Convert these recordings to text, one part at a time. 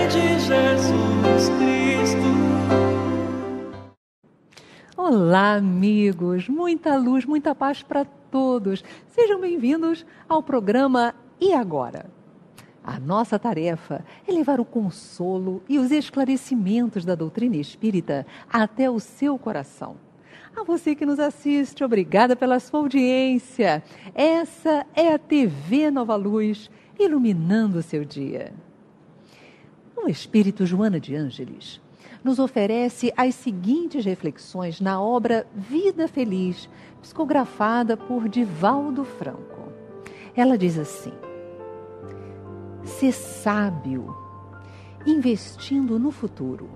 de Jesus Cristo. Olá, amigos! Muita luz, muita paz para todos. Sejam bem-vindos ao programa E Agora? A nossa tarefa é levar o consolo e os esclarecimentos da doutrina espírita até o seu coração. A você que nos assiste, obrigada pela sua audiência. Essa é a TV Nova Luz, iluminando o seu dia. O Espírito Joana de Ângeles nos oferece as seguintes reflexões na obra Vida Feliz, psicografada por Divaldo Franco. Ela diz assim: ser sábio, investindo no futuro.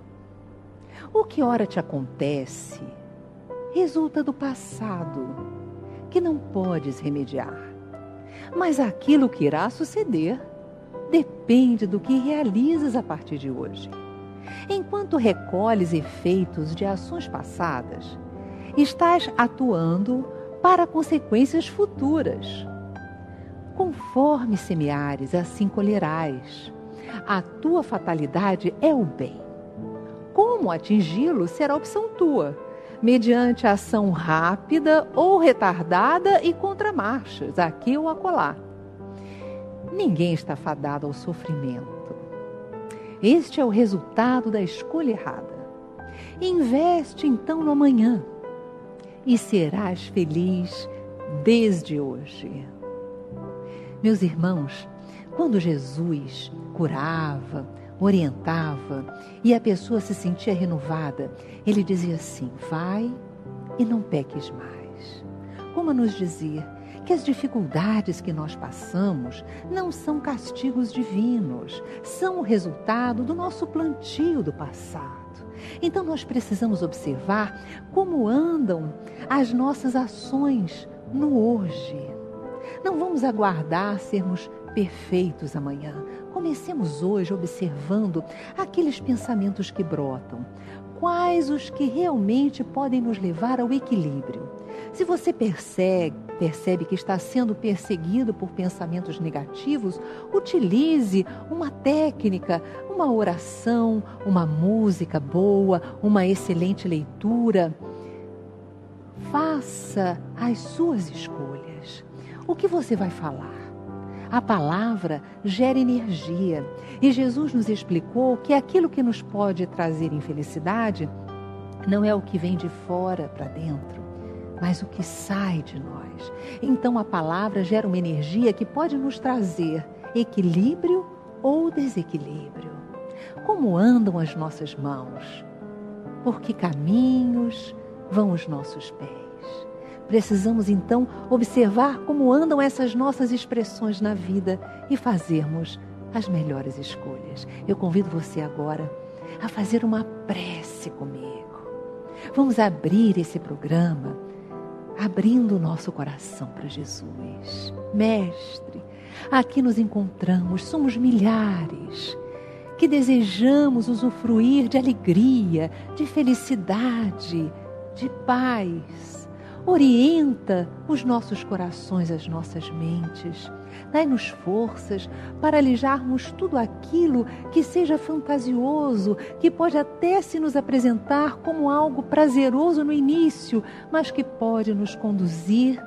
O que ora te acontece resulta do passado, que não podes remediar. Mas aquilo que irá suceder depende do que realizas a partir de hoje. Enquanto recolhes efeitos de ações passadas, estás atuando para consequências futuras. Conforme semeares, assim colherás. A tua fatalidade é o bem. Como atingi-lo será opção tua, mediante ação rápida ou retardada e contramarchas, aqui ou acolá. Ninguém está fadado ao sofrimento. Este é o resultado da escolha errada. Investe então no amanhã e serás feliz desde hoje. Meus irmãos, quando Jesus curava, orientava e a pessoa se sentia renovada, ele dizia assim: vai e não peques mais. Como a nos dizer que as dificuldades que nós passamos não são castigos divinos, são o resultado do nosso plantio do passado. Então nós precisamos observar como andam as nossas ações no hoje. Não vamos aguardar sermos perfeitos amanhã. Comecemos hoje observando aqueles pensamentos que brotam. Quais os que realmente podem nos levar ao equilíbrio? Se você percebe que está sendo perseguido por pensamentos negativos, utilize uma técnica, uma oração, uma música boa, uma excelente leitura. Faça as suas escolhas. O que você vai falar? A palavra gera energia e Jesus nos explicou que aquilo que nos pode trazer infelicidade não é o que vem de fora para dentro, mas o que sai de nós. Então a palavra gera uma energia que pode nos trazer equilíbrio ou desequilíbrio. Como andam as nossas mãos? Por que caminhos vão os nossos pés? Precisamos, então, observar como andam essas nossas expressões na vida e fazermos as melhores escolhas. Eu convido você agora a fazer uma prece comigo. Vamos abrir esse programa abrindo o nosso coração para Jesus. Mestre, aqui nos encontramos, somos milhares que desejamos usufruir de alegria, de felicidade, de paz. Orienta os nossos corações, as nossas mentes. Dai-nos forças para alijarmos tudo aquilo que seja fantasioso, que pode até se nos apresentar como algo prazeroso no início, mas que pode nos conduzir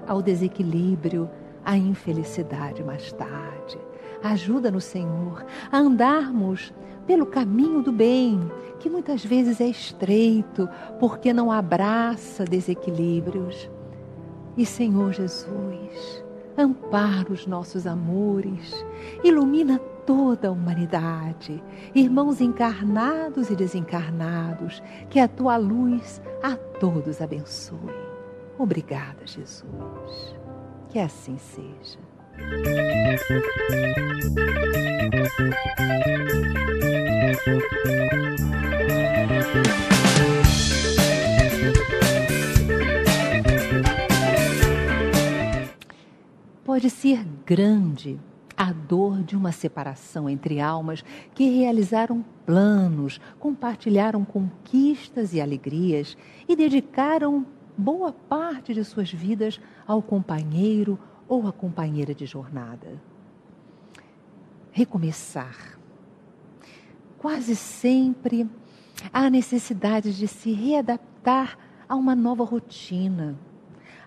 ao desequilíbrio, à infelicidade mais tarde. Ajuda-nos, Senhor, a andarmos pelo caminho do bem, que muitas vezes é estreito, porque não abraça desequilíbrios. E, Senhor Jesus, ampara os nossos amores, ilumina toda a humanidade, irmãos encarnados e desencarnados, que a Tua luz a todos abençoe. Obrigada, Jesus. Que assim seja. Pode ser grande a dor de uma separação entre almas que realizaram planos, compartilharam conquistas e alegrias e dedicaram boa parte de suas vidas ao companheiro ou à companheira de jornada. Recomeçar quase sempre há necessidade de se readaptar a uma nova rotina.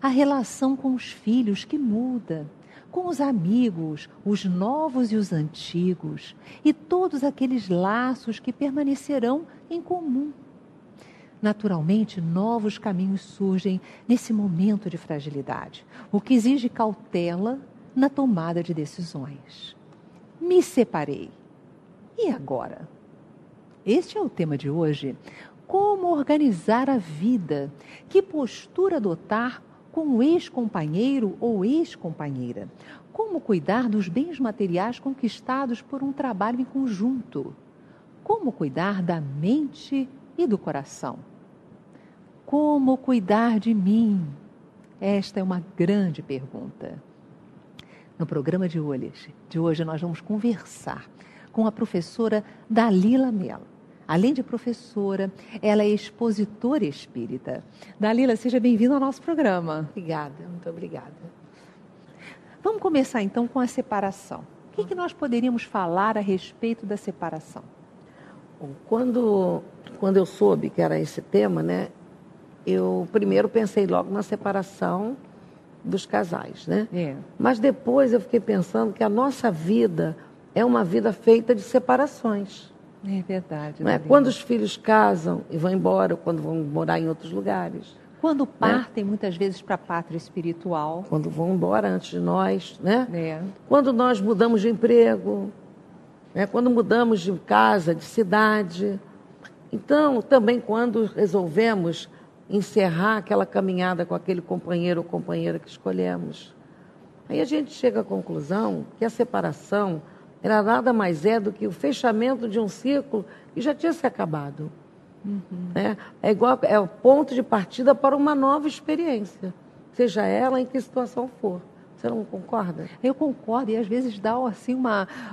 A relação com os filhos que muda, com os amigos, os novos e os antigos, e todos aqueles laços que permanecerão em comum. Naturalmente, novos caminhos surgem nesse momento de fragilidade, o que exige cautela na tomada de decisões. Me separei. E agora? Este é o tema de hoje. Como organizar a vida? Que postura adotar com o ex-companheiro ou ex-companheira? Como cuidar dos bens materiais conquistados por um trabalho em conjunto? Como cuidar da mente e do coração? Como cuidar de mim? Esta é uma grande pergunta. No programa de hoje nós vamos conversar com a professora Dalila Mello. Além de professora, ela é expositora espírita. Dalila, seja bem-vinda ao nosso programa. Obrigada, muito obrigada. Vamos começar então com a separação. O que nós poderíamos falar a respeito da separação? Bom, quando eu soube que era esse tema, né, eu primeiro pensei logo na separação dos casais, né? Mas depois eu fiquei pensando que a nossa vida é uma vida feita de separações. É verdade. Né? Quando os filhos casam e vão embora, ou quando vão morar em outros lugares. Quando partem, muitas vezes, para a pátria espiritual. Quando vão embora antes de nós, né? Quando nós mudamos de emprego, né? Quando mudamos de casa, de cidade. Então, também quando resolvemos encerrar aquela caminhada com aquele companheiro ou companheira que escolhemos. Aí a gente chega à conclusão que a separação era nada mais do que o fechamento de um ciclo que já tinha se acabado. Né? É o ponto de partida para uma nova experiência, seja ela em que situação for. Você não concorda? Eu concordo, e às vezes dá assim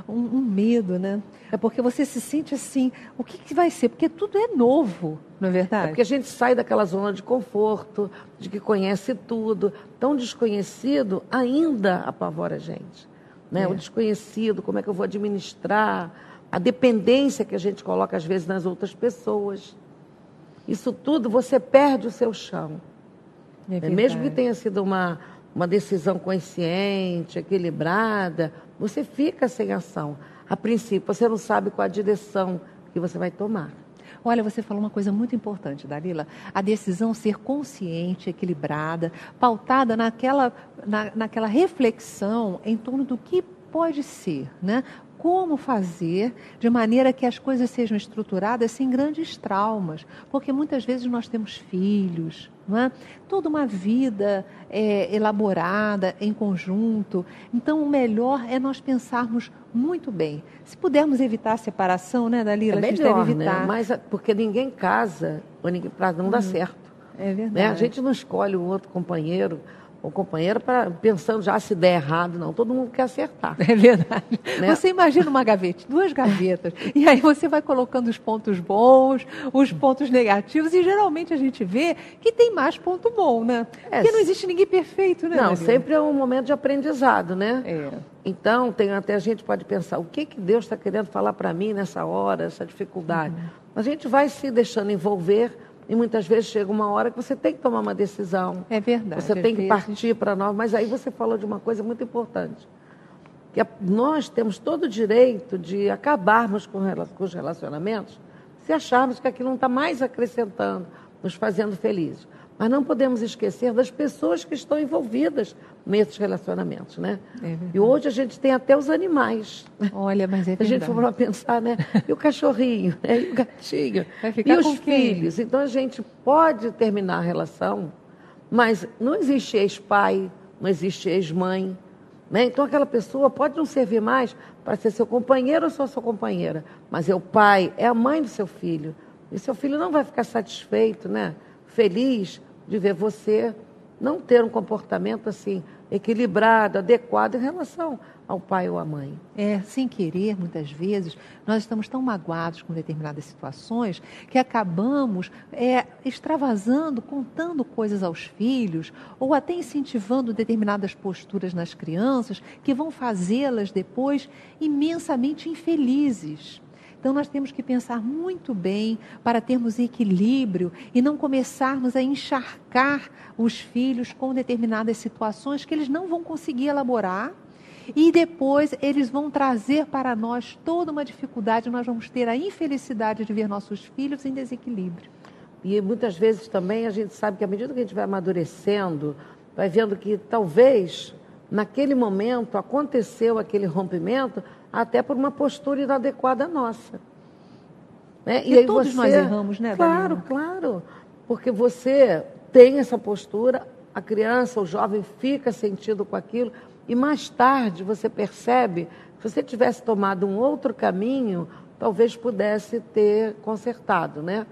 um medo, né? É porque você se sente assim, o que vai ser? Porque tudo é novo, não é verdade? É porque a gente sai daquela zona de conforto, de que conhece tudo. Tão desconhecido ainda apavora a gente. Né? O desconhecido, como é que eu vou administrar, a dependência que a gente coloca às vezes nas outras pessoas. Isso tudo você perde o seu chão. Mesmo que tenha sido uma decisão consciente, equilibrada, você fica sem ação. A princípio, você não sabe qual a direção que você vai tomar. Olha, você falou uma coisa muito importante, Dalila. A decisão ser consciente, equilibrada, pautada naquela reflexão em torno do que pode ser, né? Como fazer de maneira que as coisas sejam estruturadas sem grandes traumas. Porque muitas vezes nós temos filhos, não é? Toda uma vida elaborada em conjunto. Então, o melhor é nós pensarmos muito bem. Se pudermos evitar a separação, né, Dalila? É melhor, a gente deve evitar. Né? Mas porque ninguém casa para não dar certo. É verdade. Né? A gente não escolhe um outro companheiro ou companheira pensando já se der errado, não. Todo mundo quer acertar. É verdade. Né? Você imagina uma gaveta, 2 gavetas, e aí você vai colocando os pontos bons, os pontos negativos, e geralmente a gente vê que tem mais ponto bom, né? Porque não existe ninguém perfeito, né? Não, Dalila? sempre é um momento de aprendizado, né? É. Então, até a gente pode pensar, o que Deus está querendo falar para mim nessa hora, essa dificuldade? A gente vai se deixando envolver. E muitas vezes chega uma hora que você tem que tomar uma decisão. É verdade. Você tem que partir para nós. Mas aí você falou de uma coisa muito importante. Que nós temos todo o direito de acabarmos com os relacionamentos se acharmos que aquilo não está mais acrescentando, nos fazendo felizes. Mas não podemos esquecer das pessoas que estão envolvidas nesses relacionamentos, né? E hoje a gente tem até os animais. Olha, mas é verdade. A gente for para pensar, né? E o cachorrinho, né? E o gatinho, vai ficar e os com filhos. Quem? Então a gente pode terminar a relação, mas não existe ex-pai, não existe ex-mãe. Né? Então aquela pessoa pode não servir mais para ser seu companheiro ou sua companheira, mas é o pai, é a mãe do seu filho. E seu filho não vai ficar satisfeito, né? Feliz de ver você não ter um comportamento assim equilibrado, adequado em relação ao pai ou à mãe. Sem querer, muitas vezes, nós estamos tão magoados com determinadas situações que acabamos extravasando, contando coisas aos filhos ou até incentivando determinadas posturas nas crianças que vão fazê-las depois imensamente infelizes. Então nós temos que pensar muito bem para termos equilíbrio e não começarmos a encharcar os filhos com determinadas situações que eles não vão conseguir elaborar. E depois eles vão trazer para nós toda uma dificuldade, nós vamos ter a infelicidade de ver nossos filhos em desequilíbrio. E muitas vezes também a gente sabe que à medida que a gente vai amadurecendo, vai vendo que talvez naquele momento aconteceu aquele rompimento até por uma postura inadequada nossa. Né? E aí todos nós erramos, né, Claro, Dalila? claro. Porque você tem essa postura, a criança, o jovem fica sentido com aquilo, e mais tarde você percebe, se você tivesse tomado um outro caminho, talvez pudesse ter consertado, né?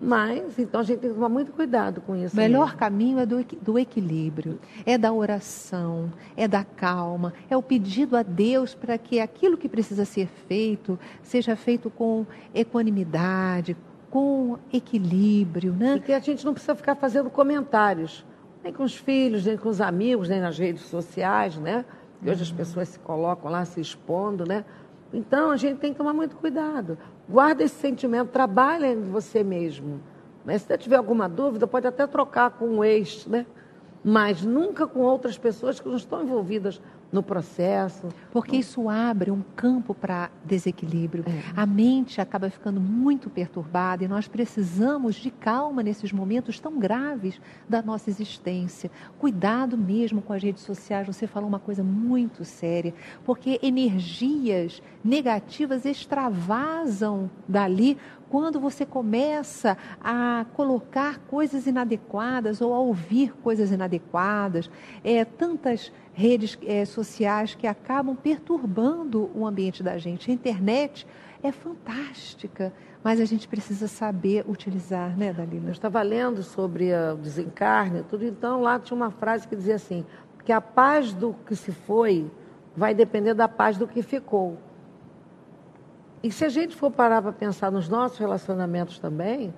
Mas, então, a gente tem que tomar muito cuidado com isso. O melhor caminho é do equilíbrio, é da oração, é da calma, é o pedido a Deus para que aquilo que precisa ser feito, seja feito com equanimidade, com equilíbrio, né? E que a gente não precisa ficar fazendo comentários, nem com os filhos, nem com os amigos, nem nas redes sociais, né? E hoje as pessoas se colocam lá se expondo, né? Então, a gente tem que tomar muito cuidado. Guarda esse sentimento, trabalha em você mesmo. Né? Se você tiver alguma dúvida, pode até trocar com um ex, né? Mas nunca com outras pessoas que não estão envolvidas no processo. Porque isso abre um campo para desequilíbrio. A mente acaba ficando muito perturbada e nós precisamos de calma nesses momentos tão graves da nossa existência. Cuidado mesmo com as redes sociais. Você falou uma coisa muito séria, porque energias negativas extravasam dali quando você começa a colocar coisas inadequadas ou a ouvir coisas inadequadas. Tantas redes sociais que acabam perturbando o ambiente da gente. A internet é fantástica, mas a gente precisa saber utilizar, né, Dalila? Eu estava lendo sobre o desencarne, tudo, então lá tinha uma frase que dizia assim, que a paz do que se foi vai depender da paz do que ficou. E se a gente for parar para pensar nos nossos relacionamentos também,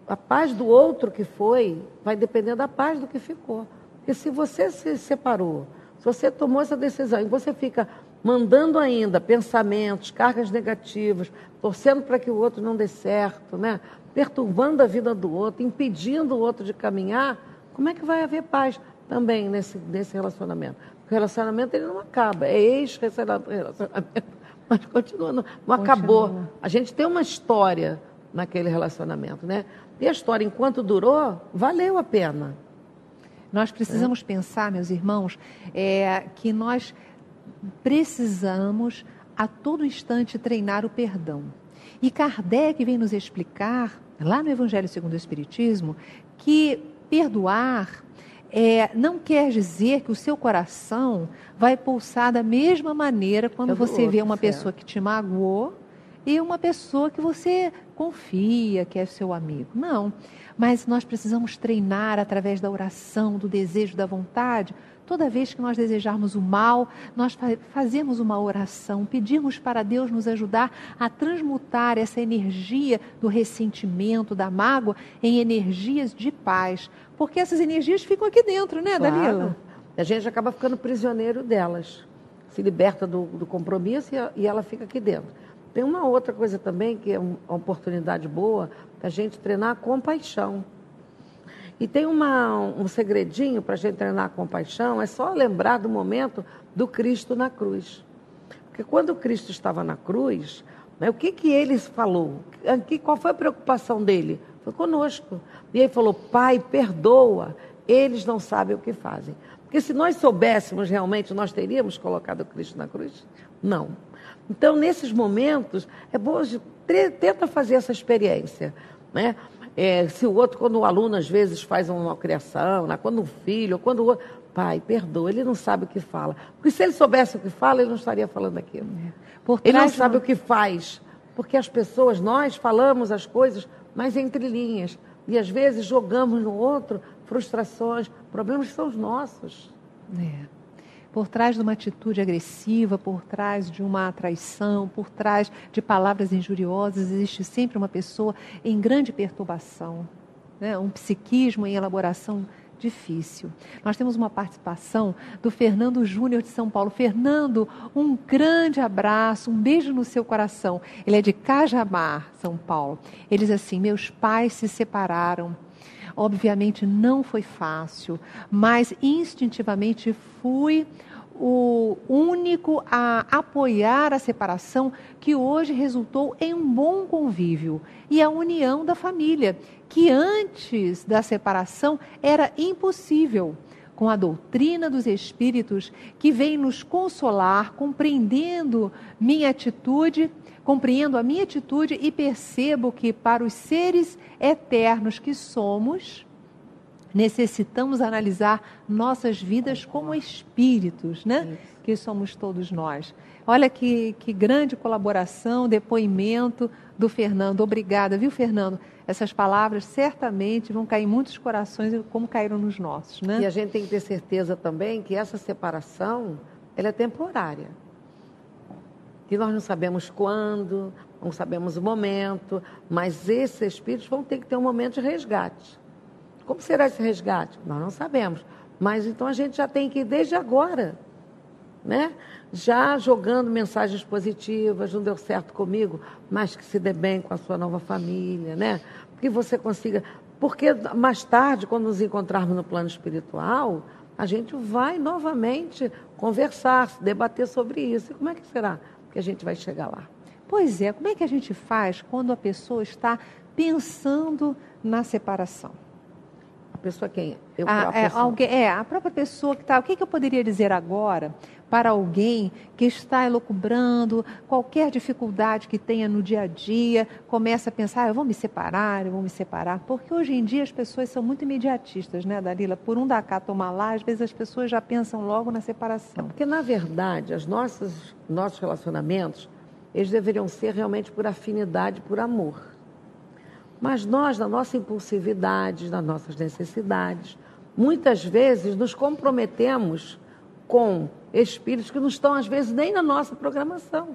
a paz do outro que foi vai depender da paz do que ficou. Porque se você se separou, se você tomou essa decisão e você fica mandando ainda pensamentos, cargas negativas, torcendo para que o outro não dê certo, né? Perturbando a vida do outro, impedindo o outro de caminhar, como é que vai haver paz também nesse relacionamento? O relacionamento ele não acaba, é ex-relacionamento. Mas continua, não acabou. A gente tem uma história naquele relacionamento, né? E a história, enquanto durou, valeu a pena. Nós precisamos pensar, meus irmãos, que nós precisamos a todo instante treinar o perdão. E Kardec vem nos explicar, lá no Evangelho segundo o Espiritismo, que perdoar não quer dizer que o seu coração vai pulsar da mesma maneira quando você vê uma pessoa que te magoou e uma pessoa que você confia, que é seu amigo. Não, mas nós precisamos treinar através da oração, do desejo, da vontade. Toda vez que nós desejarmos o mal, nós fazemos uma oração, pedimos para Deus nos ajudar a transmutar essa energia do ressentimento, da mágoa, em energias de paz. Porque essas energias ficam aqui dentro, né, claro. Dalila? A gente acaba ficando prisioneiro delas. Se liberta do compromisso e ela fica aqui dentro. Tem uma outra coisa também, que é uma oportunidade boa, da gente treinar a compaixão. E tem um segredinho para a gente treinar a compaixão, é só lembrar do momento do Cristo na cruz. Porque quando o Cristo estava na cruz, né, o que ele falou? Qual foi a preocupação dele? Foi conosco. E ele falou, Pai, perdoa, eles não sabem o que fazem. Porque se nós soubéssemos realmente, nós teríamos colocado o Cristo na cruz? Não. Então, nesses momentos, é bom, tenta fazer essa experiência, né? Se o outro, quando o aluno às vezes faz uma malcriação, né? Quando um filho, ou quando o outro, Pai, perdoa, ele não sabe o que fala. Porque se ele soubesse o que fala, ele não estaria falando aquilo. Ele não sabe o que faz. Porque as pessoas, nós falamos as coisas, mas entre linhas. E às vezes jogamos no outro frustrações, problemas que são os nossos. Por trás de uma atitude agressiva, por trás de uma traição, por trás de palavras injuriosas, existe sempre uma pessoa em grande perturbação, né? Um psiquismo em elaboração difícil. Nós temos uma participação do Fernando Júnior de São Paulo. Fernando, um grande abraço, um beijo no seu coração. Ele é de Cajamar, São Paulo. Ele diz assim: meus pais se separaram. Obviamente não foi fácil, mas instintivamente fui o único a apoiar a separação, que hoje resultou em um bom convívio e a união da família, que antes da separação era impossível. Com a doutrina dos Espíritos, que vem nos consolar, compreendo a minha atitude e percebo que para os seres eternos que somos, necessitamos analisar nossas vidas como espíritos, né? Que somos todos nós. Olha que grande colaboração, depoimento do Fernando. Obrigada, viu, Fernando? Essas palavras certamente vão cair em muitos corações, como caíram nos nossos, né? E a gente tem que ter certeza também que essa separação, ela é temporária. Que nós não sabemos quando, não sabemos o momento, mas esses espíritos vão ter que ter um momento de resgate. Como será esse resgate? Nós não sabemos. Mas então a gente já tem que ir desde agora, né? Já jogando mensagens positivas, não deu certo comigo, mas que se dê bem com a sua nova família, né? Que você consiga... Porque mais tarde, quando nos encontrarmos no plano espiritual, a gente vai novamente conversar, debater sobre isso. E como é que será que a gente vai chegar lá? Pois é, como é que a gente faz quando a pessoa está pensando na separação? A pessoa quem? A própria pessoa que está... O que eu poderia dizer agora para alguém que está elucubrando qualquer dificuldade que tenha no dia a dia, começa a pensar, eu vou me separar, porque hoje em dia as pessoas são muito imediatistas, né, Dalila? Por um dar cá, tomar lá, às vezes as pessoas já pensam logo na separação. Porque, na verdade, nossos relacionamentos, eles deveriam ser realmente por afinidade, por amor. Mas nós, na nossa impulsividade, nas nossas necessidades, muitas vezes nos comprometemos com espíritos que não estão, às vezes, nem na nossa programação.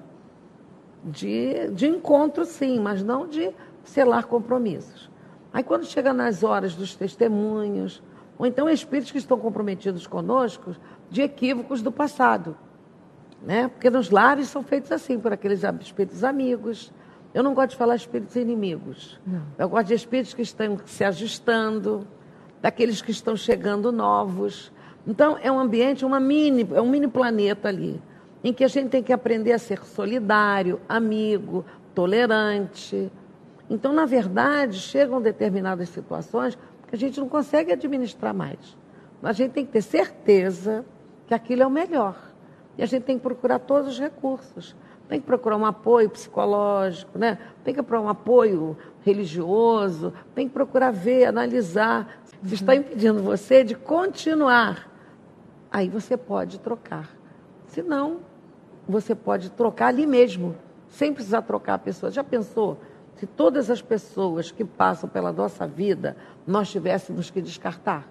De encontro, sim, mas não de selar compromissos. Aí, quando chega nas horas dos testemunhos, ou então espíritos que estão comprometidos conosco de equívocos do passado, né? Porque nos lares são feitos assim, por aqueles espíritos amigos. Eu não gosto de falar espíritos inimigos. Não. Eu gosto de espíritos que estão se ajustando, daqueles que estão chegando novos. Então, é um ambiente, é um mini planeta ali, em que a gente tem que aprender a ser solidário, amigo, tolerante. Então, na verdade, chegam determinadas situações que a gente não consegue administrar mais. Mas a gente tem que ter certeza que aquilo é o melhor. E a gente tem que procurar todos os recursos. Tem que procurar um apoio psicológico, né? Tem que procurar um apoio religioso, tem que procurar ver, analisar. Se está impedindo você de continuar, aí você pode trocar. Se não, você pode trocar ali mesmo, sem precisar trocar a pessoa. Já pensou? Se todas as pessoas que passam pela nossa vida, nós tivéssemos que descartar?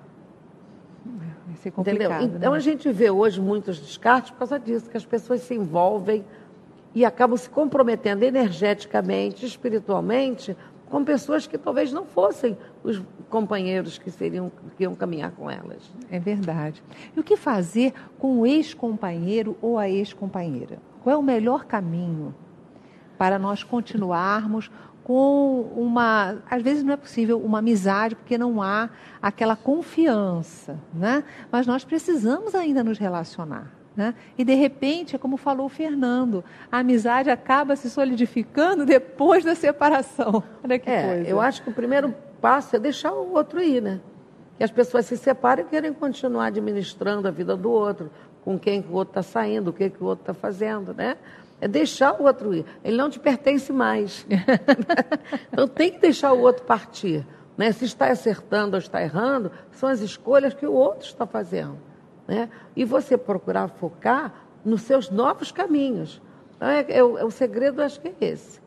Vai ser complicado. Entendeu? Então, né? A gente vê hoje muitos descartes por causa disso, que as pessoas se envolvem e acabam se comprometendo energeticamente, espiritualmente, com pessoas que talvez não fossem os companheiros que iam caminhar com elas. É verdade. E o que fazer com o ex-companheiro ou a ex-companheira? Qual é o melhor caminho para nós continuarmos com às vezes não é possível uma amizade, porque não há aquela confiança, né? Mas nós precisamos ainda nos relacionar. Né? E de repente, é como falou o Fernando, a amizade acaba se solidificando depois da separação. Olha que coisa. Eu acho que o primeiro passo é deixar o outro ir, né? Que as pessoas se separem e querem continuar administrando a vida do outro, com quem que o outro está saindo, o que o outro está fazendo, né? É deixar o outro ir. Ele não te pertence mais. Então tem que deixar o outro partir. Né? Se está acertando ou está errando, são as escolhas que o outro está fazendo. Né? E você procurar focar nos seus novos caminhos. Então, o segredo, acho que é esse.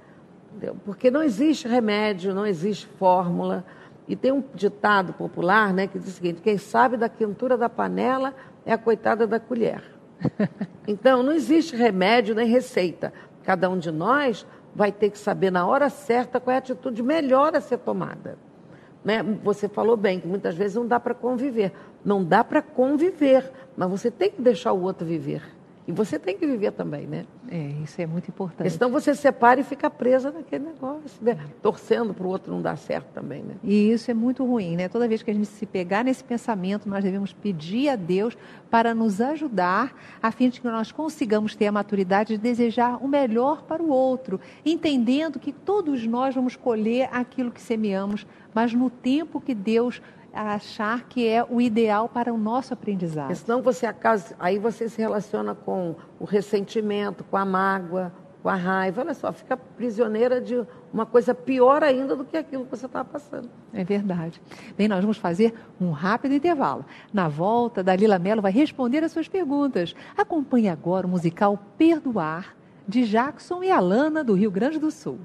Entendeu? Porque não existe remédio, não existe fórmula. E tem um ditado popular, né, que diz o seguinte: quem sabe da quentura da panela é a coitada da colher. Então, não existe remédio nem receita. Cada um de nós vai ter que saber na hora certa qual é a atitude melhor a ser tomada. né? Você falou bem, que muitas vezes não dá para conviver. Não dá para conviver, mas você tem que deixar o outro viver. E você tem que viver também, né? Isso é muito importante. Porque senão você separa e fica presa naquele negócio, né? Torcendo para o outro não dar certo também, né? E isso é muito ruim, né? Toda vez que a gente se pegar nesse pensamento, nós devemos pedir a Deus para nos ajudar, a fim de que nós consigamos ter a maturidade de desejar o melhor para o outro, entendendo que todos nós vamos colher aquilo que semeamos, mas no tempo que Deus achar que é o ideal para o nosso aprendizado. Porque senão aí você se relaciona com o ressentimento, com a mágoa, com a raiva. Olha só, fica prisioneira de uma coisa pior ainda do que aquilo que você estava passando. É verdade. Bem, nós vamos fazer um rápido intervalo. Na volta, Dalila Mello vai responder as suas perguntas. Acompanhe agora o musical Perdoar, de Jackson e Alana, do Rio Grande do Sul.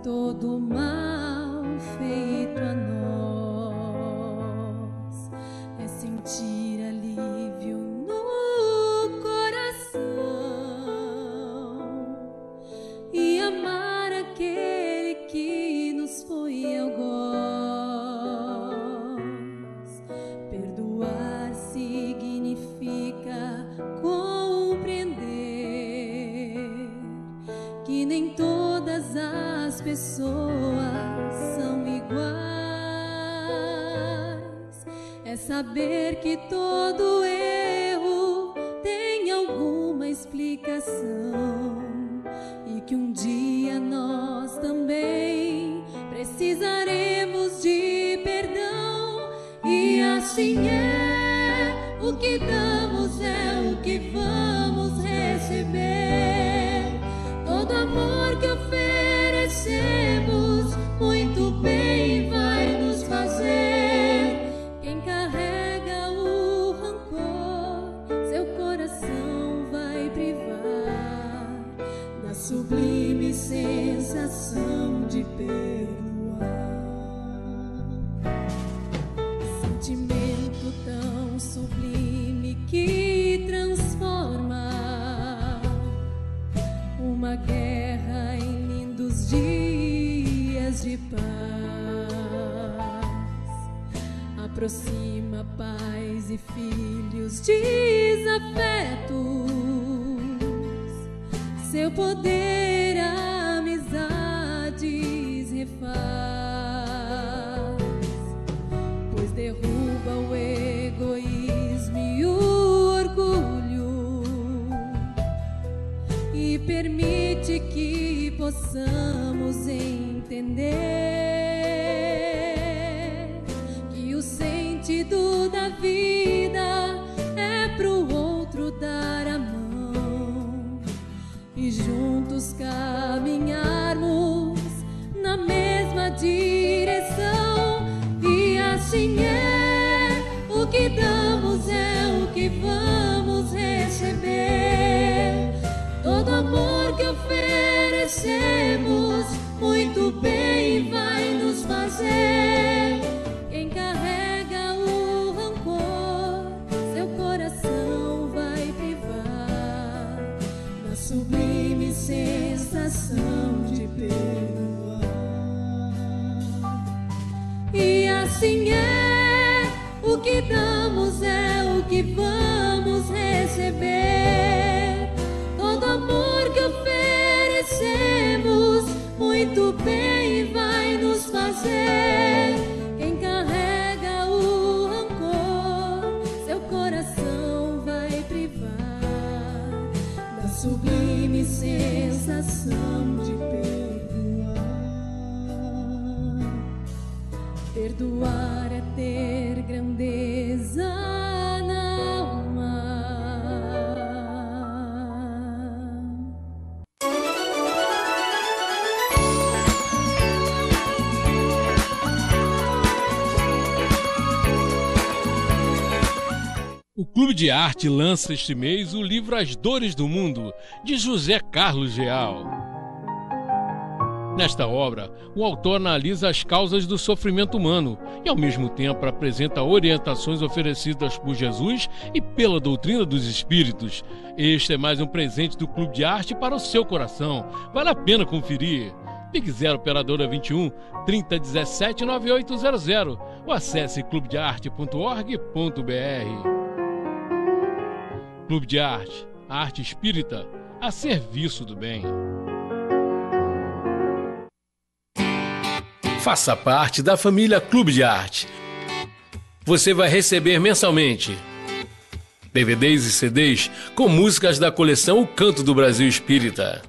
Todo mal feito a nós é sentir alívio no coração e amar aquele que nos foi algoz. Perdoar significa compreender que nem todas as pessoas são iguais. É saber que todo erro tem alguma explicação e que um dia nós também precisaremos de perdão. E assim é, o que damos é o que vamos receber. Todo amor que oferecemos, muito bem vai nos fazer. Quem carrega o rancor, seu coração vai privar da sublime sensação de perdoar. Sentimento tão sublime que transforma uma guerra em lindos dias de paz. Aproxima pais e filhos desafetos. Seu poder amizades refaz, pois derruba o egoísmo e o orgulho e permite que possamos entender que o sentido da vida é pro outro dar a mão e juntos caminharmos na mesma direção. E assim é, o que damos é o que vamos receber. Todo amor que oferecemos, muito bem vai sublime sensação de perdoar. Perdoar é ter grandeza na alma. O Clube de Arte lança este mês o livro As Dores do Mundo, de José Carlos Real. Nesta obra, o autor analisa as causas do sofrimento humano e, ao mesmo tempo, apresenta orientações oferecidas por Jesus e pela doutrina dos Espíritos. Este é mais um presente do Clube de Arte para o seu coração. Vale a pena conferir. Ligue 0 Operadora 21 3017 9800 ou acesse clubedearte.org.br. Clube de Arte, a arte espírita a serviço do bem. Faça parte da família Clube de Arte. Você vai receber mensalmente DVDs e CDs com músicas da coleção O Canto do Brasil Espírita,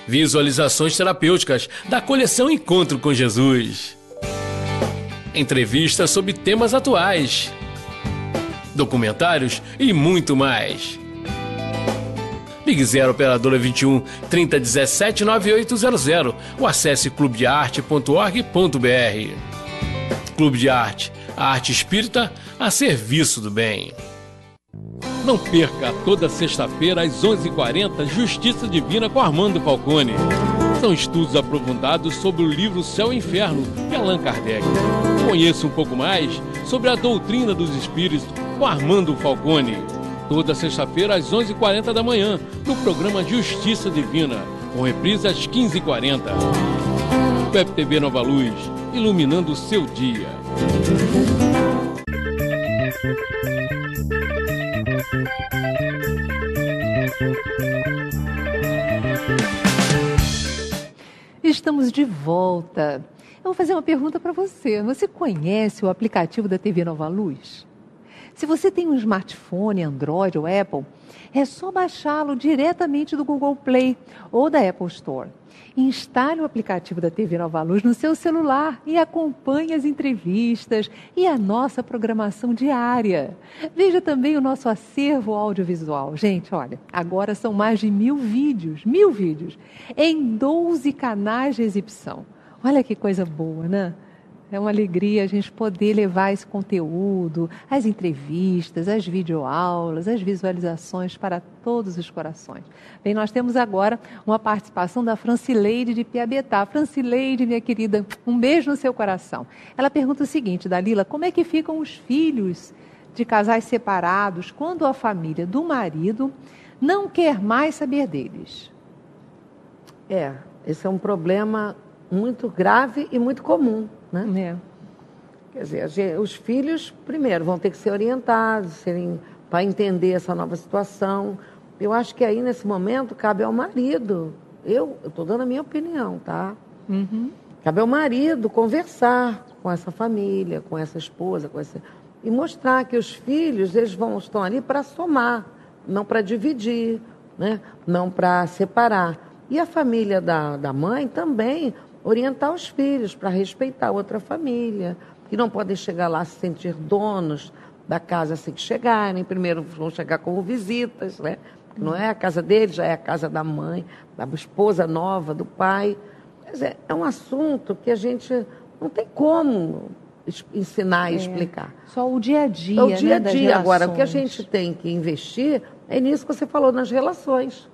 visualizações terapêuticas da coleção Encontro com Jesus, entrevistas sobre temas atuais, documentários e muito mais. Ligue 0 Operadora 21 3017 9800 ou acesse clubedearte.org.br. Clube de Arte, a arte espírita a serviço do bem. Não perca toda sexta-feira às 11h40 Justiça Divina com Armando Falcone. São estudos aprofundados sobre o livro Céu e Inferno de Allan Kardec. Conheça um pouco mais sobre a doutrina dos espíritos com Armando Falcone. Toda sexta-feira às 11h40 da manhã, no programa Justiça Divina, com reprise às 15h40. Web TV Nova Luz, iluminando o seu dia. Estamos de volta. Eu vou fazer uma pergunta para você. Você conhece o aplicativo da TV Nova Luz? Se você tem um smartphone, Android ou Apple, é só baixá-lo diretamente do Google Play ou da Apple Store. Instale o aplicativo da TV Nova Luz no seu celular e acompanhe as entrevistas e a nossa programação diária. Veja também o nosso acervo audiovisual. Gente, olha, agora são mais de 1000 vídeos, em 12 canais de exibição. Olha que coisa boa, né? É uma alegria a gente poder levar esse conteúdo, as entrevistas, as videoaulas, as visualizações para todos os corações. Bem, nós temos agora uma participação da Francileide de Piabetá. Francileide, minha querida, um beijo no seu coração. Ela pergunta o seguinte, Dalila, como é que ficam os filhos de casais separados quando a família do marido não quer mais saber deles? Esse é um problema muito grave e muito comum, né? Quer dizer, os filhos, primeiro, vão ter que ser orientados, para entender essa nova situação. Eu acho que aí, nesse momento, cabe ao marido. Eu estou dando a minha opinião, tá? Uhum. Cabe ao marido conversar com essa família, com essa esposa, e mostrar que os filhos estão ali para somar, não para dividir, né? Não para separar. E a família da mãe também orientar os filhos para respeitar outra família, que não podem chegar lá se sentir donos da casa assim que chegarem. Primeiro vão chegar como visitas, né? Não é a casa deles, já é a casa da mãe, da esposa nova, do pai. Quer dizer, é um assunto que a gente não tem como ensinar e explicar. Só o dia a dia, é o dia a dia. Né, Agora, o que a gente tem que investir é nisso que você falou, nas relações.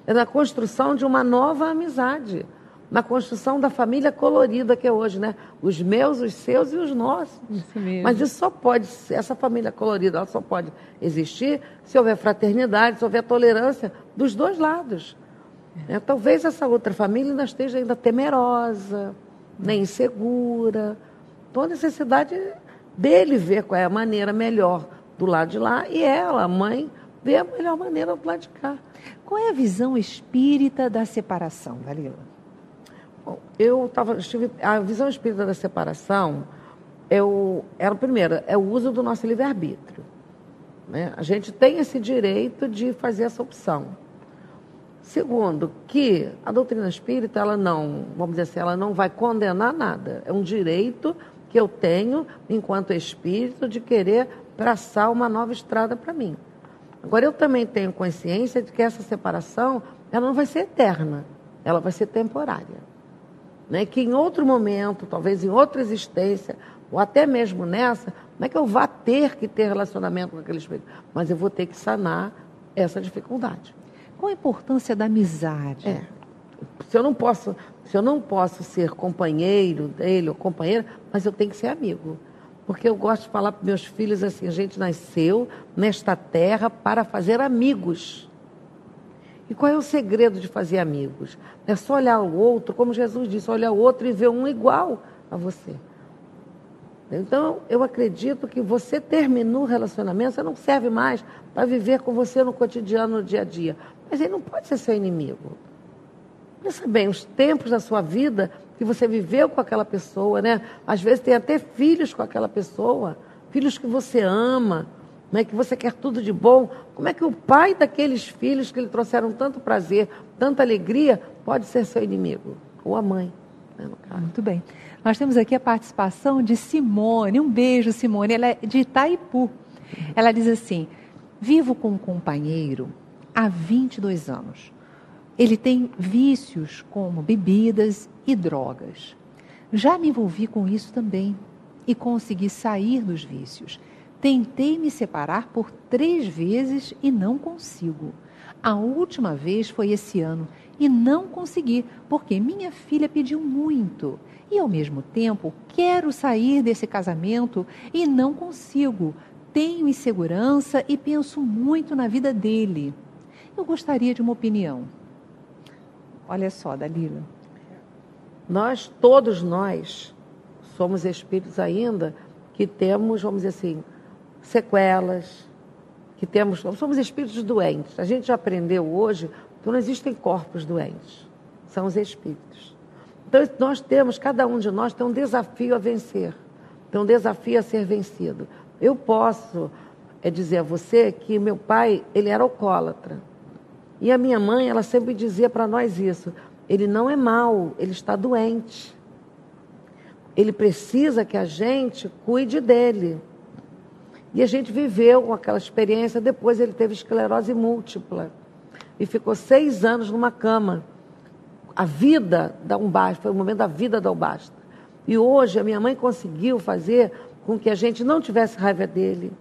É na construção de uma nova amizade. Na construção da família colorida que é hoje, né? Os meus, os seus e os nossos. Isso mesmo. Mas isso só pode, essa família colorida, ela só pode existir se houver fraternidade, se houver tolerância dos dois lados. Talvez essa outra família ainda esteja ainda temerosa, né? Insegura. Então a necessidade dele ver qual é a maneira melhor do lado de lá e ela, a mãe, ver a melhor maneira do lado de cá. Qual é a visão espírita da separação, Dalila? A visão espírita da separação, primeiro, é o uso do nosso livre-arbítrio. Né? A gente tem esse direito de fazer essa opção. Segundo, que a doutrina espírita, ela não, vamos dizer assim, ela não vai condenar nada. É um direito que eu tenho, enquanto espírito, de querer traçar uma nova estrada para mim. Agora, eu também tenho consciência de que essa separação, ela não vai ser eterna, ela vai ser temporária. Né? Que em outro momento, talvez em outra existência, ou até mesmo nessa, não é que eu vá ter que ter relacionamento com aquele espírito, mas eu vou ter que sanar essa dificuldade. Qual a importância da amizade? Se eu não posso ser companheiro dele ou companheira, mas eu tenho que ser amigo. Porque eu gosto de falar para meus filhos assim, a gente nasceu nesta terra para fazer amigos. E qual é o segredo de fazer amigos? É só olhar o outro, como Jesus disse, olhar o outro e ver um igual a você. Então, eu acredito que você terminou o relacionamento, você não serve mais para viver com você no cotidiano, no dia a dia. Mas ele não pode ser seu inimigo. Pensa bem, os tempos da sua vida que você viveu com aquela pessoa, né? Às vezes tem até filhos com aquela pessoa, filhos que você ama, né? Que você quer tudo de bom. Como é que o pai daqueles filhos que lhe trouxeram tanto prazer, tanta alegria, pode ser seu inimigo? Ou a mãe, né, no caso. Muito bem. Nós temos aqui a participação de Simone. Um beijo, Simone. Ela é de Itaipu. Ela diz assim: vivo com um companheiro há 22 anos. Ele tem vícios como bebidas e drogas. Já me envolvi com isso também e consegui sair dos vícios. Tentei me separar por 3 vezes e não consigo. A última vez foi esse ano e não consegui, porque minha filha pediu muito. E, ao mesmo tempo, quero sair desse casamento e não consigo. Tenho insegurança e penso muito na vida dele. Eu gostaria de uma opinião. Olha só, Dalila. Todos nós, somos espíritos ainda que temos, vamos dizer assim, sequelas, somos espíritos doentes. A gente já aprendeu hoje que não existem corpos doentes, são os espíritos. Então, cada um de nós tem um desafio a vencer, tem um desafio a ser vencido. Eu posso dizer a você que meu pai, ele era alcoólatra. E a minha mãe, ela sempre dizia para nós isso: ele não é mau, ele está doente. Ele precisa que a gente cuide dele. E a gente viveu com aquela experiência. Depois ele teve esclerose múltipla e ficou 6 anos numa cama. A vida da Umbasta, foi o momento da vida da Umbasta. E hoje a minha mãe conseguiu fazer com que a gente não tivesse raiva dele,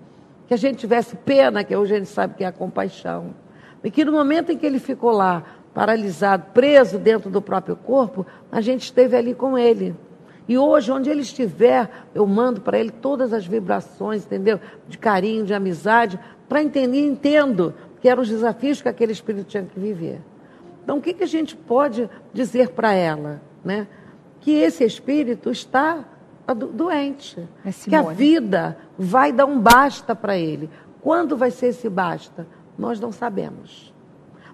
que a gente tivesse pena, que hoje a gente sabe que é a compaixão. E que no momento em que ele ficou lá, paralisado, preso dentro do próprio corpo, a gente esteve ali com ele. E hoje, onde ele estiver, eu mando para ele todas as vibrações, entendeu? De carinho, de amizade, para entendo que eram os desafios que aquele espírito tinha que viver. Então, o que a gente pode dizer para ela, né? Que esse espírito está doente, que a vida vai dar um basta para ele. Quando vai ser esse basta? Nós não sabemos,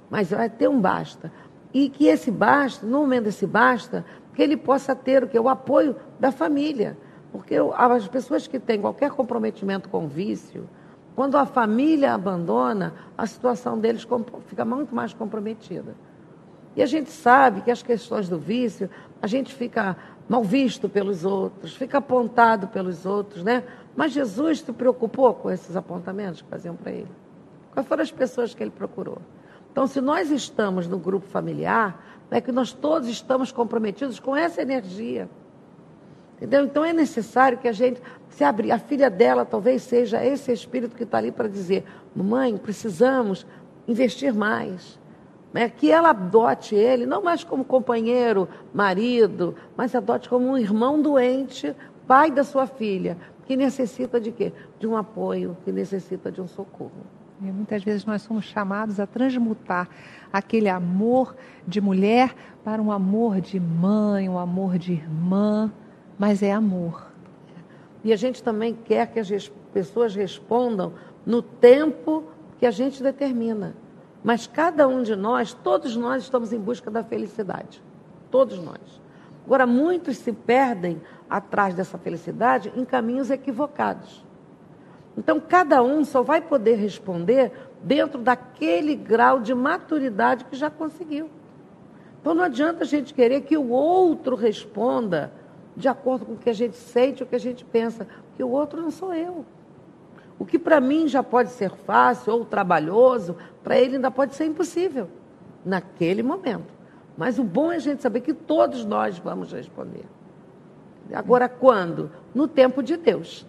mas vai ter um basta. E que esse basta, no momento desse basta, que ele possa ter o apoio da família. Porque as pessoas que têm qualquer comprometimento com o vício, quando a família abandona, a situação deles fica muito mais comprometida. E a gente sabe que as questões do vício, a gente fica mal visto pelos outros, fica apontado pelos outros, né? Mas Jesus se preocupou com esses apontamentos que faziam para ele? Quais foram as pessoas que ele procurou? Então, se nós estamos no grupo familiar, é que nós todos estamos comprometidos com essa energia. Entendeu? Então, é necessário que a gente se abra. A filha dela talvez seja esse espírito que está ali para dizer: mamãe, precisamos investir mais. Né? Que ela adote ele, não mais como companheiro, marido, mas adote como um irmão doente, pai da sua filha, que necessita de quê? De um apoio, que necessita de um socorro. E muitas vezes nós somos chamados a transmutar aquele amor de mulher para um amor de mãe, um amor de irmã, mas é amor. E a gente também quer que as pessoas respondam no tempo que a gente determina. Mas cada um de nós, todos nós estamos em busca da felicidade. Todos nós. Agora, muitos se perdem atrás dessa felicidade em caminhos equivocados. Então, cada um só vai poder responder dentro daquele grau de maturidade que já conseguiu. Então, não adianta a gente querer que o outro responda de acordo com o que a gente sente, o que a gente pensa, porque o outro não sou eu. O que para mim já pode ser fácil ou trabalhoso, para ele ainda pode ser impossível, naquele momento. Mas o bom é a gente saber que todos nós vamos responder. Agora, quando? No tempo de Deus.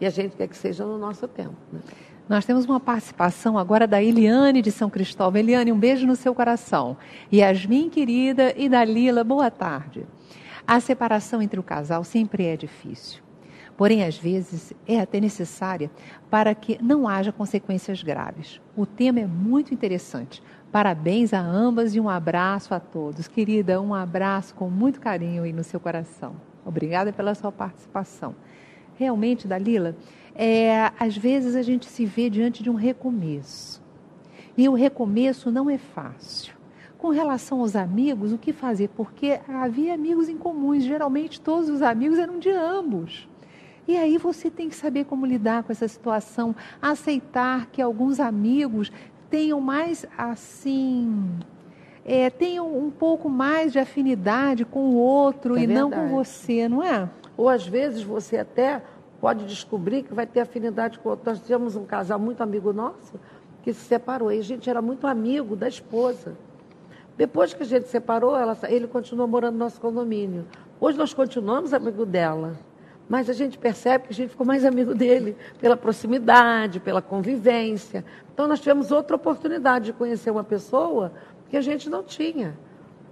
E a gente quer que seja no nosso tempo, né? Nós temos uma participação agora da Eliane de São Cristóvão. Eliane, um beijo no seu coração. Yasmin, querida, e Dalila, boa tarde. A separação entre o casal sempre é difícil. Porém, às vezes, é até necessária para que não haja consequências graves. O tema é muito interessante. Parabéns a ambas e um abraço a todos. Querida, um abraço com muito carinho aí no seu coração. Obrigada pela sua participação. Realmente, Dalila, às vezes a gente se vê diante de um recomeço. E o recomeço não é fácil. Com relação aos amigos, o que fazer? Porque havia amigos em comuns. Geralmente, todos os amigos eram de ambos. E aí você tem que saber como lidar com essa situação. Aceitar que alguns amigos tenham mais, assim... tenham um pouco mais de afinidade com o outro e não com você, não é? Ou às vezes você até pode descobrir que vai ter afinidade com o outro. Nós tínhamos um casal muito amigo nosso que se separou. E a gente era muito amigo da esposa. Depois que a gente se separou, ele continuou morando no nosso condomínio. Hoje nós continuamos amigo dela. Mas a gente percebe que a gente ficou mais amigo dele pela proximidade, pela convivência. Então nós tivemos outra oportunidade de conhecer uma pessoa que a gente não tinha.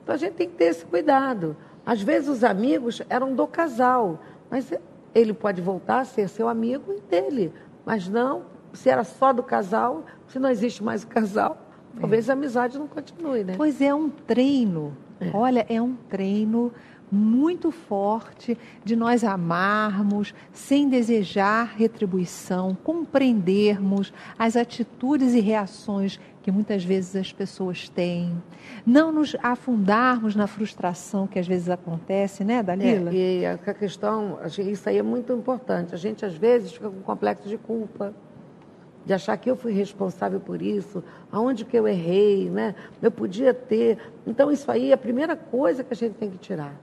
Então a gente tem que ter esse cuidado. Às vezes os amigos eram do casal, mas ele pode voltar a ser seu amigo e dele. Mas não, se era só do casal, se não existe mais o casal, talvez a amizade não continue, né? Pois é um treino. Olha, é um treino muito forte de nós amarmos, sem desejar retribuição, compreendermos as atitudes e reações que muitas vezes as pessoas têm, não nos afundarmos na frustração que às vezes acontece, né, Dalila? E a questão, isso aí é muito importante. A gente às vezes fica com complexo de culpa, de achar que eu fui responsável por isso, aonde que eu errei, né? Eu podia ter. Então isso aí é a primeira coisa que a gente tem que tirar.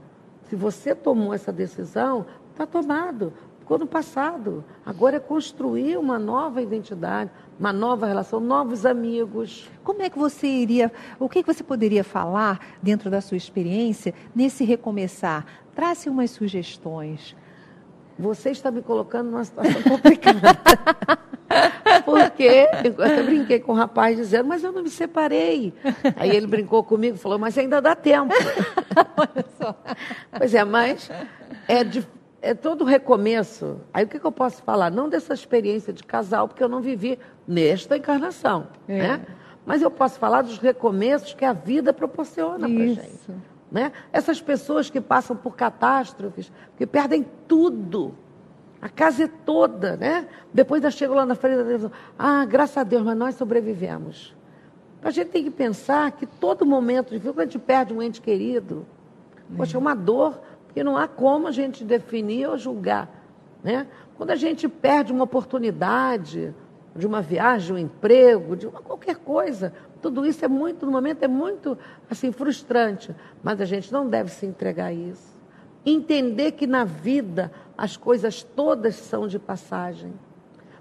Se você tomou essa decisão, está tomado, ficou no passado. Agora é construir uma nova identidade, uma nova relação, novos amigos. Como é que você iria, o que você poderia falar dentro da sua experiência nesse recomeçar? Trace umas sugestões. Você está me colocando numa situação complicada. Porque eu até brinquei com o rapaz dizendo, mas eu não me separei. Aí ele brincou comigo e falou, mas ainda dá tempo. Olha só. Pois é, mas é todo recomeço. Aí o que eu posso falar? Não dessa experiência de casal, porque eu não vivi nesta encarnação. Né? Mas eu posso falar dos recomeços que a vida proporciona para a gente. Né? Essas pessoas que passam por catástrofes, que perdem tudo. A casa é toda, né? Depois eu chego lá na frente da televisão. Graças a Deus, mas nós sobrevivemos. A gente tem que pensar que todo momento, quando a gente perde um ente querido, poxa, é uma dor que não há como a gente definir ou julgar, né? Quando a gente perde uma oportunidade de uma viagem, de um emprego, de qualquer coisa, tudo isso no momento é muito assim, frustrante. Mas a gente não deve se entregar a isso. Entender que na vida as coisas todas são de passagem.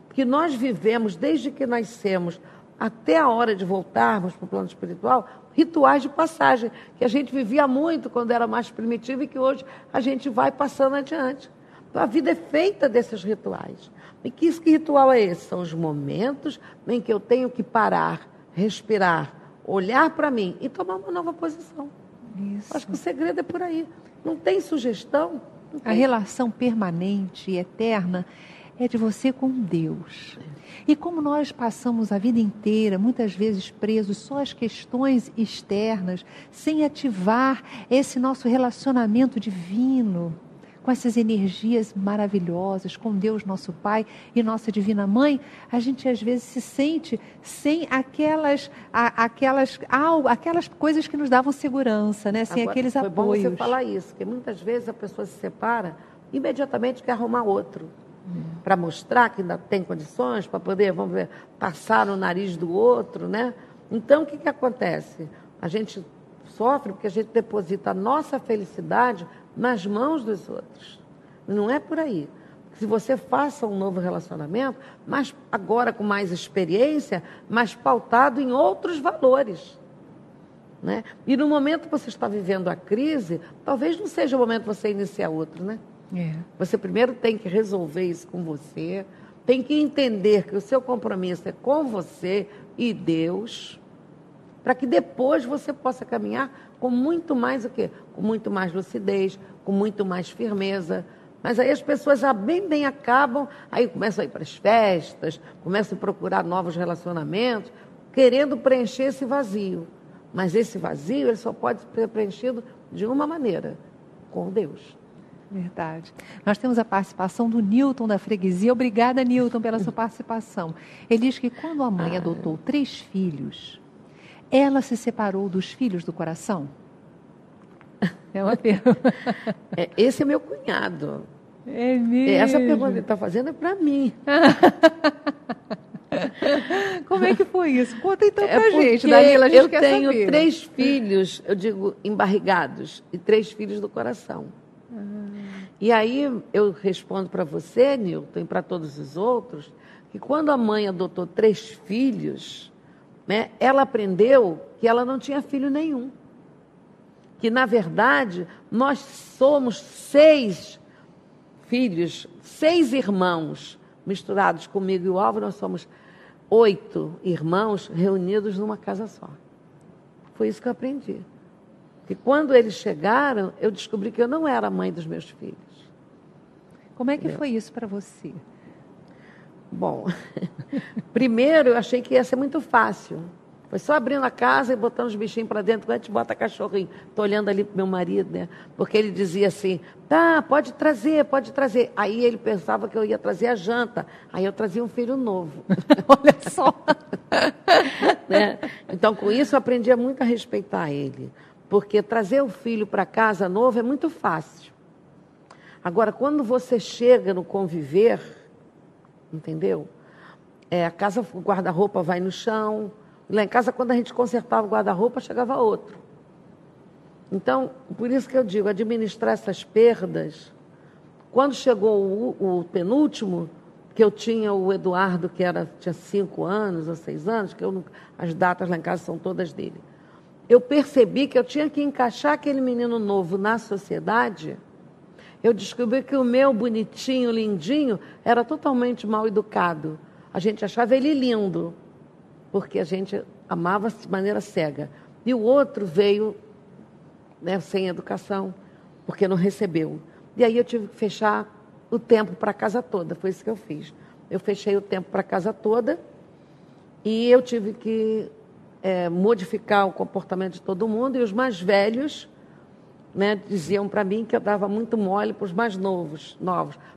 Porque nós vivemos, desde que nascemos até a hora de voltarmos para o plano espiritual, rituais de passagem, que a gente vivia muito quando era mais primitivo e que hoje a gente vai passando adiante. Então a vida é feita desses rituais. E que ritual é esse? São os momentos em que eu tenho que parar, respirar, olhar para mim e tomar uma nova posição. Isso. Acho que o segredo é por aí. Não tem sugestão. Não tem. A relação permanente e eterna é de você com Deus. E como nós passamos a vida inteira, muitas vezes presos só às questões externas, sem ativar esse nosso relacionamento divino, com essas energias maravilhosas, com Deus, nosso Pai e nossa Divina Mãe, a gente às vezes se sente sem aquelas coisas que nos davam segurança, né? Sem aqueles apoios. Foi bom você falar isso, porque muitas vezes a pessoa se separa, imediatamente quer arrumar outro. Para mostrar que ainda tem condições, para poder, vamos ver, passar no nariz do outro, né? Então, o que acontece? A gente sofre porque a gente deposita a nossa felicidade nas mãos dos outros. Não é por aí. Se você faça um novo relacionamento, mas agora com mais experiência, mas pautado em outros valores. Né? E no momento que você está vivendo a crise, talvez não seja o momento de você iniciar outro, né? Você primeiro tem que resolver isso com você, tem que entender que o seu compromisso é com você e Deus, para que depois você possa caminhar com muito mais o quê? Com muito mais lucidez, com muito mais firmeza. Mas aí as pessoas já bem acabam, aí começam a ir para as festas, começam a procurar novos relacionamentos, querendo preencher esse vazio. Mas esse vazio ele só pode ser preenchido de uma maneira, com Deus. Verdade. Nós temos a participação do Newton da Freguesia. Obrigada, Newton, pela sua participação. Ele diz que quando a mãe adotou 3 filhos, ela se separou dos filhos do coração? É uma pergunta. Esse é meu cunhado. É mesmo? Essa pergunta que ele está fazendo é para mim. Como é que foi isso? Conta então pra gente, Dalila, a gente quer saber. Eu tenho 3 filhos, eu digo, embarrigados, e 3 filhos do coração. E aí eu respondo para você, Nilton, e para todos os outros, que quando a mãe adotou 3 filhos, né, ela aprendeu que ela não tinha filho nenhum. Que, na verdade, nós somos 6 filhos, 6 irmãos misturados comigo e o Álvaro, nós somos 8 irmãos reunidos numa casa só. Foi isso que eu aprendi. E quando eles chegaram, eu descobri que eu não era a mãe dos meus filhos. Como é que foi isso para você? Bom, primeiro eu achei que ia ser muito fácil. Foi só abrindo a casa e botando os bichinhos para dentro, quando a gente bota cachorrinho. Estou olhando ali para meu marido, né? Porque ele dizia assim, tá, pode trazer, pode trazer. Aí ele pensava que eu ia trazer a janta. Aí eu trazia um filho novo. Olha só. Né? Então, com isso, eu aprendi muito a respeitar ele. Porque trazer o filho para casa novo é muito fácil. Agora, quando você chega no conviver, entendeu? A casa, o guarda-roupa vai no chão. Lá em casa, quando a gente consertava o guarda-roupa, chegava outro. Então, por isso que eu digo, administrar essas perdas. Quando chegou o penúltimo, que eu tinha o Eduardo, que tinha 5 anos ou 6 anos, que as datas lá em casa são todas dele. Eu percebi que eu tinha que encaixar aquele menino novo na sociedade. Eu descobri que o meu bonitinho, lindinho, era totalmente mal educado. A gente achava ele lindo, porque a gente amava de maneira cega. E o outro veio, né, sem educação, porque não recebeu. E aí eu tive que fechar o tempo para a casa toda, foi isso que eu fiz. Eu fechei o tempo para a casa toda e eu tive que modificar o comportamento de todo mundo. E os mais velhos, né, diziam para mim que eu dava muito mole para os mais novos,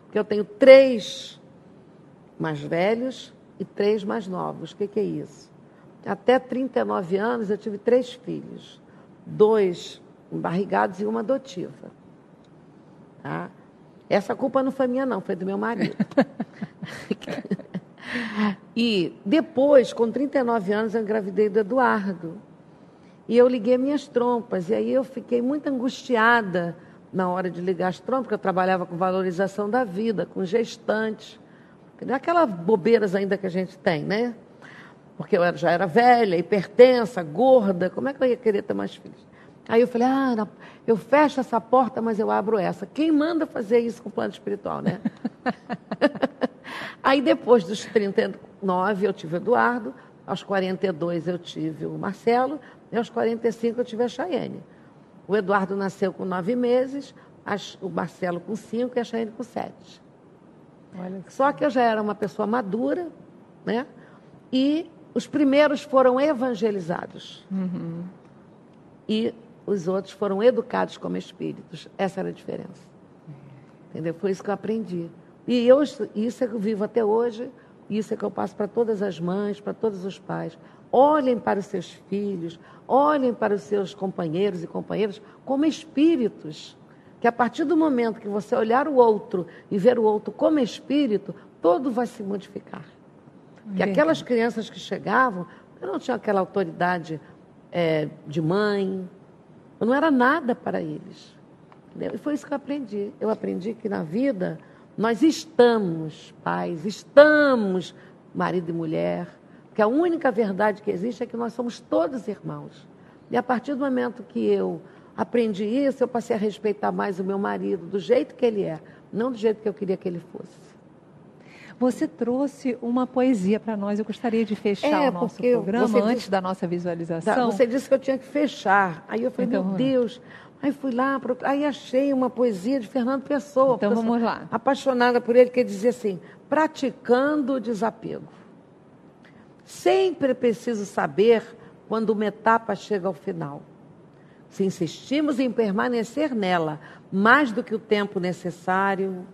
porque eu tenho 3 mais velhos e 3 mais novos. O que é isso? Até 39 anos eu tive 3 filhos, 2 embarrigados e uma adotiva. Tá? Essa culpa não foi minha não, foi do meu marido. E depois, com 39 anos, eu engravidei do Eduardo. E eu liguei minhas trompas. E aí eu fiquei muito angustiada na hora de ligar as trompas, porque eu trabalhava com valorização da vida, com gestantes. Aquelas bobeiras ainda que a gente tem, né? Porque eu já era velha, hipertensa, gorda. Como é que eu ia querer ter mais filhos? Aí eu falei, eu fecho essa porta, mas eu abro essa. Quem manda fazer isso com o plano espiritual, né? Aí depois dos 39 eu tive o Eduardo, aos 42 eu tive o Marcelo, e aos 45 eu tive a Chayane. O Eduardo nasceu com 9 meses, o Marcelo com 5 e a Chayane com 7. Só que eu já era uma pessoa madura, né? E os primeiros foram evangelizados. Uhum. E os outros foram educados como espíritos. Essa era a diferença. Entendeu? Foi isso que eu aprendi. E isso é que eu vivo até hoje, isso é que eu passo para todas as mães, para todos os pais. Olhem para os seus filhos, olhem para os seus companheiros e companheiras como espíritos. que a partir do momento que você olhar o outro e ver o outro como espírito, todo vai se modificar. Que aquelas crianças que chegavam, eu não tinha aquela autoridade de mãe, eu não era nada para eles. Entendeu? E foi isso que eu aprendi. Eu aprendi que na vida nós estamos pais, estamos marido e mulher, que a única verdade que existe é que nós somos todos irmãos. E a partir do momento que eu aprendi isso, eu passei a respeitar mais o meu marido, do jeito que ele é, não do jeito que eu queria que ele fosse. Você trouxe uma poesia para nós. Eu gostaria de fechar o nosso programa antes da nossa visualização. Você disse que eu tinha que fechar. Aí eu falei, então, meu Deus. Aí fui lá, aí achei uma poesia de Fernando Pessoa. Então vamos lá. Apaixonada por ele, que ele dizia assim, praticando o desapego. Sempre é preciso saber quando uma etapa chega ao final. Se insistimos em permanecer nela mais do que o tempo necessário,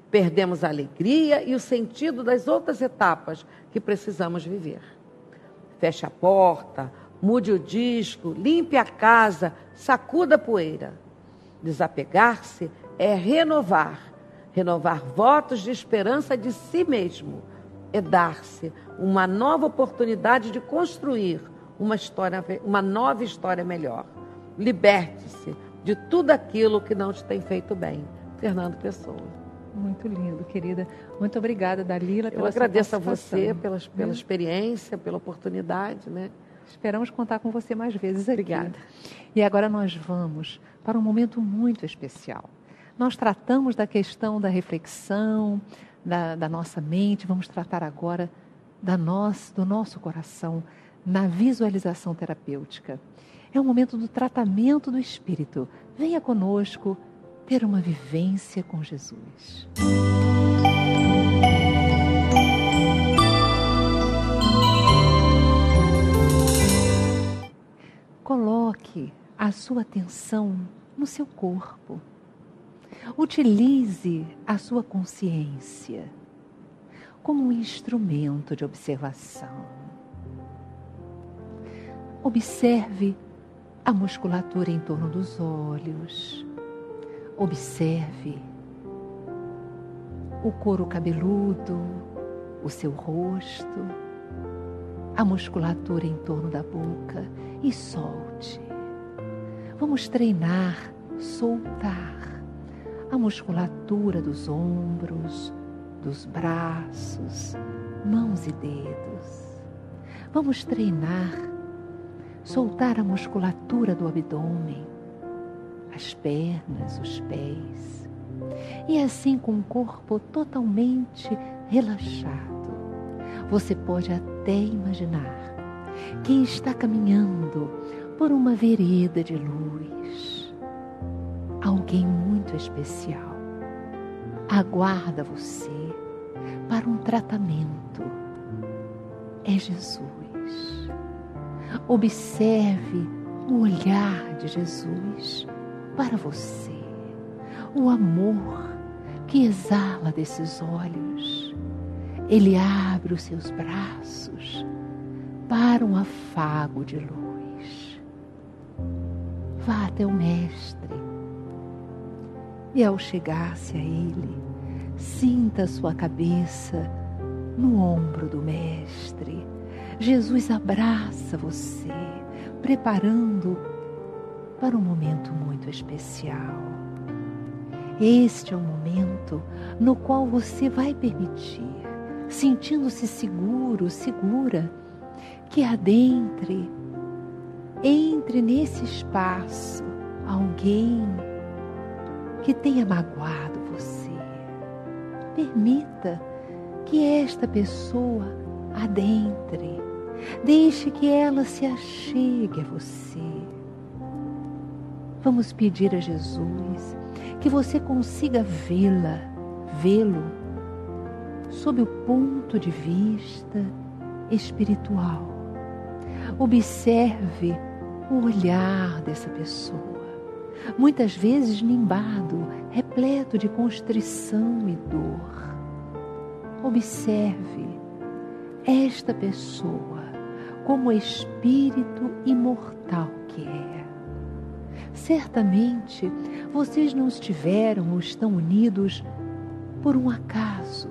perdemos a alegria e o sentido das outras etapas que precisamos viver. Feche a porta, mude o disco, limpe a casa, sacuda a poeira. Desapegar-se é renovar votos de esperança de si mesmo, é dar-se uma nova oportunidade de construir uma nova história melhor. Liberte-se de tudo aquilo que não te tem feito bem. Fernando Pessoa. Muito lindo, querida. Muito obrigada, Dalila, pela Eu agradeço a você pela experiência, pela oportunidade, né? Esperamos contar com você mais vezes aqui. Obrigada. E agora nós vamos para um momento muito especial. Nós tratamos da questão da reflexão, da nossa mente, vamos tratar agora do nosso coração, na visualização terapêutica. É o momento do tratamento do espírito. Venha conosco ter uma vivência com Jesus. Coloque a sua atenção no seu corpo. Utilize a sua consciência como um instrumento de observação. Observe a musculatura em torno dos olhos. Observe o couro cabeludo, o seu rosto, a musculatura em torno da boca e solte. Vamos treinar, soltar a musculatura dos ombros, dos braços, mãos e dedos. Vamos treinar, soltar a musculatura do abdômen, as pernas, os pés. E assim, com o corpo totalmente relaxado, você pode até imaginar que está caminhando por uma vereda de luz. Alguém muito especial aguarda você para um tratamento. É Jesus. Observe o olhar de Jesus para você, o amor que exala desses olhos. Ele abre os seus braços para um afago de luz. Vá até o Mestre e, ao chegar-se a Ele, sinta sua cabeça no ombro do Mestre. Jesus abraça você, preparando para um momento muito especial. Este é o momento no qual você vai permitir, sentindo-se seguro, segura, que entre nesse espaço alguém que tenha magoado você. Permita que esta pessoa adentre. Deixe que ela se achegue a você. Vamos pedir a Jesus que você consiga vê-lo sob o ponto de vista espiritual. Observe o olhar dessa pessoa, muitas vezes nimbado, repleto de constrição e dor. Observe esta pessoa como espírito imortal que é. Certamente, vocês não estiveram ou estão unidos por um acaso.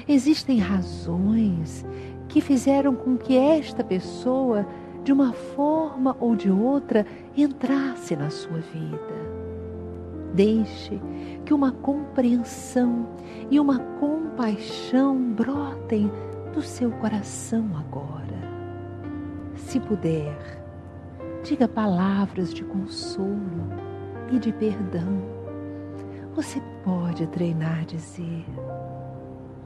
Existem razões que fizeram com que esta pessoa, de uma forma ou de outra, entrasse na sua vida. Deixe que uma compreensão e uma compaixão brotem do seu coração agora. Se puder, diga palavras de consolo e de perdão. Você pode treinar a dizer: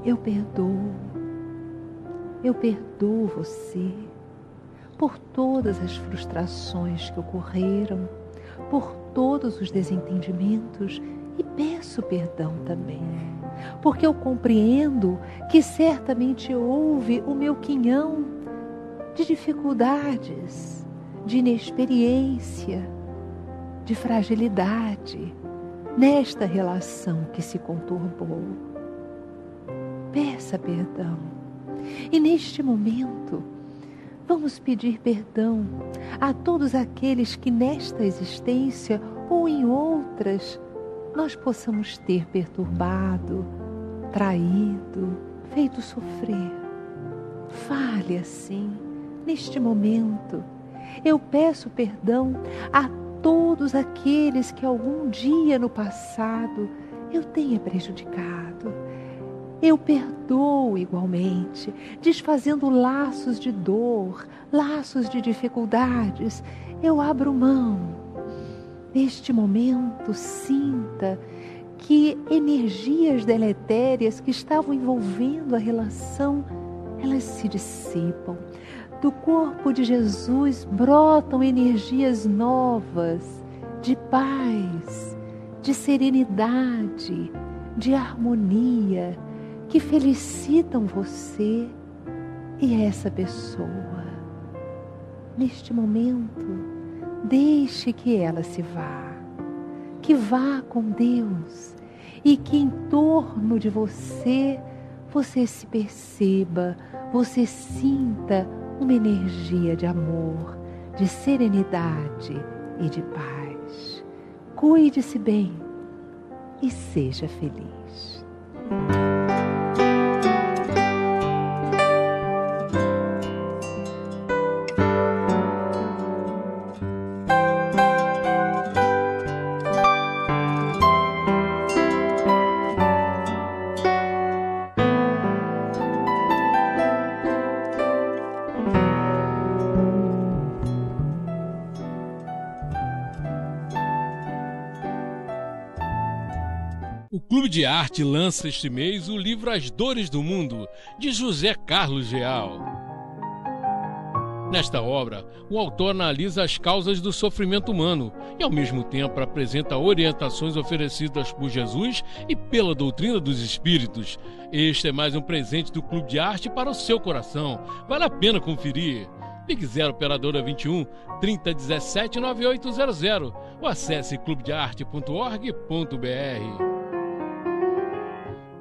eu perdoo você por todas as frustrações que ocorreram, por todos os desentendimentos, e peço perdão também, porque eu compreendo que certamente houve o meu quinhão de dificuldades, de inexperiência, de fragilidade nesta relação que se conturbou. Peça perdão. E neste momento, vamos pedir perdão a todos aqueles que nesta existência ou em outras nós possamos ter perturbado, traído, feito sofrer. Fale assim, neste momento. Eu peço perdão a todos aqueles que algum dia no passado eu tenha prejudicado. Eu perdoo igualmente, desfazendo laços de dor, laços de dificuldades. Eu abro mão. Neste momento, sinta que energias deletérias que estavam envolvendo a relação, elas se dissipam. Do corpo de Jesus brotam energias novas, de paz, de serenidade, de harmonia, que felicitam você e essa pessoa. Neste momento, deixe que ela se vá, que vá com Deus e que em torno de você se perceba, você sinta uma energia de amor, de serenidade e de paz. Cuide-se bem e seja feliz. O Clube de Arte lança este mês o livro As Dores do Mundo, de José Carlos Real. Nesta obra, o autor analisa as causas do sofrimento humano e, ao mesmo tempo, apresenta orientações oferecidas por Jesus e pela doutrina dos Espíritos. Este é mais um presente do Clube de Arte para o seu coração. Vale a pena conferir. Ligue 0 operadora 21 3017 9800 ou acesse clubedearte.org.br.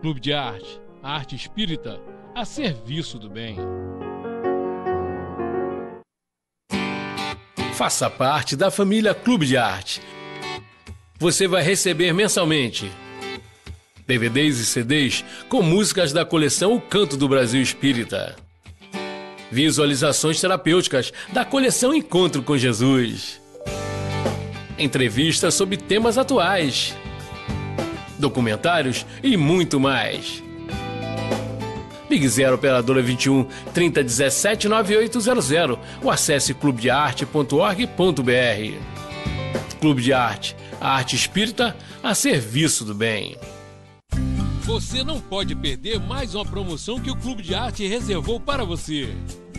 Clube de Arte, a arte espírita a serviço do bem. Faça parte da família Clube de Arte. Você vai receber mensalmente DVDs e CDs com músicas da coleção O Canto do Brasil Espírita, visualizações terapêuticas da coleção Encontro com Jesus, entrevistas sobre temas atuais, documentários e muito mais. Ligue 0 operadora 21 3017 9800 ou acesse clubedearte.org.br. Clube de Arte, a arte espírita a serviço do bem. Você não pode perder mais uma promoção que o Clube de Arte reservou para você.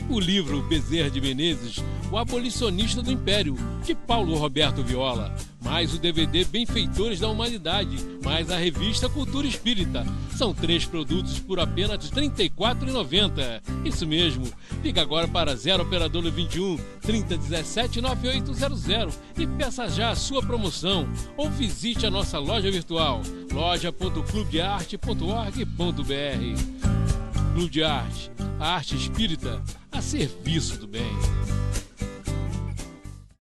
O livro Bezerra de Menezes, O Abolicionista do Império, de Paulo Roberto Viola, mais o DVD Benfeitores da Humanidade, mais a revista Cultura Espírita. São 3 produtos por apenas R$ 34,90. Isso mesmo. Liga agora para 0 operadora 21 3017 9800 e peça já a sua promoção ou visite a nossa loja virtual loja.clubedearte.org.br. Clube de Arte, a arte espírita a serviço do bem.